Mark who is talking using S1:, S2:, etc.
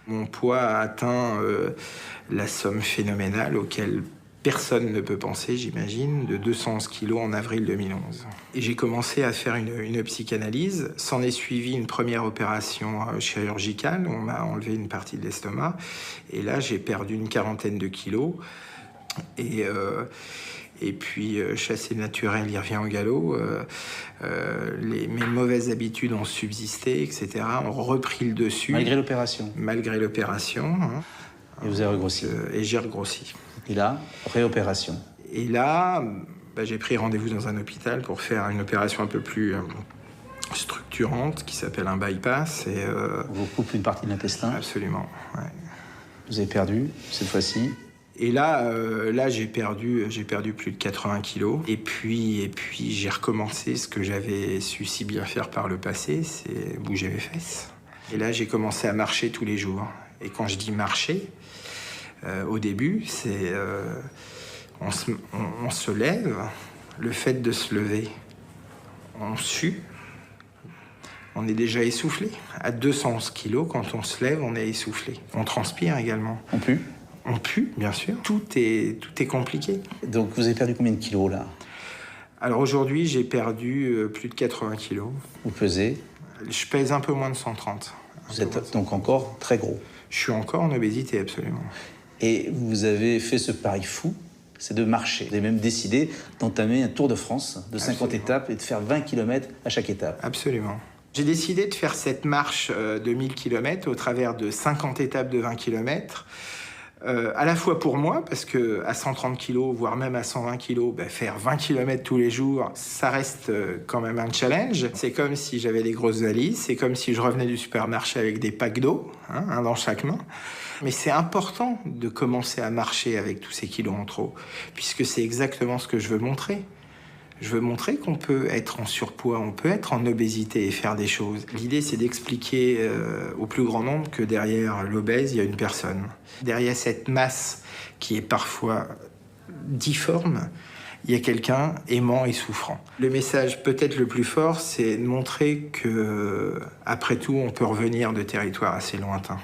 S1: Mon poids a atteint la somme phénoménale auquel personne ne peut penser, j'imagine, de 211 kilos en avril 2011. Et j'ai commencé à faire une psychanalyse. S'en est suivi une première opération chirurgicale. On m'a enlevé une partie de l'estomac. Et là, j'ai perdu une quarantaine de kilos. Et puis, chasser le naturel, il revient au galop. Mes mauvaises habitudes ont subsisté, etc. ont repris le dessus.
S2: Malgré l'opération?
S1: Malgré l'opération. Hein.
S2: Et vous avez regrossi?
S1: Et j'ai regrossi.
S2: Et là, réopération?
S1: Et là, j'ai pris rendez-vous dans un hôpital pour faire une opération un peu plus structurante qui s'appelle un bypass.
S2: On vous coupe une partie de l'intestin?
S1: Absolument, ouais.
S2: Vous avez perdu, cette fois-ci?
S1: Et là, j'ai perdu plus de 80 kilos. Et puis j'ai recommencé ce que j'avais su si bien faire par le passé, c'est bouger mes fesses. Et là, j'ai commencé à marcher tous les jours. Et quand je dis marcher, au début, c'est on se lève. Le fait de se lever, on sue. On est déjà essoufflé. À 211 kilos, quand on se lève, on est essoufflé. On transpire également.
S2: On pue?
S1: On pue, bien sûr. Tout est compliqué.
S2: Donc vous avez perdu combien de kilos là?
S1: Alors aujourd'hui, j'ai perdu plus de 80 kilos.
S2: Vous pesez?
S1: Je pèse un peu moins de 130.
S2: Vous êtes donc encore très gros?
S1: Je suis encore en obésité, absolument.
S2: Et vous avez fait ce pari fou, c'est de marcher. Vous avez même décidé d'entamer un Tour de France de 50 étapes et de faire 20 km à chaque étape.
S1: Absolument. J'ai décidé de faire cette marche de 1000 km au travers de 50 étapes de 20 km. À la fois pour moi, parce que à 130 kg, voire même à 120 kg, faire 20 km tous les jours, ça reste quand même un challenge. C'est comme si j'avais des grosses valises, c'est comme si je revenais du supermarché avec des packs d'eau, un dans chaque main. Mais c'est important de commencer à marcher avec tous ces kilos en trop, puisque c'est exactement ce que je veux montrer. Je veux montrer qu'on peut être en surpoids, on peut être en obésité et faire des choses. L'idée, c'est d'expliquer au plus grand nombre que derrière l'obèse, il y a une personne. Derrière cette masse qui est parfois difforme, il y a quelqu'un aimant et souffrant. Le message peut-être le plus fort, c'est de montrer que, après tout, on peut revenir de territoires assez lointains.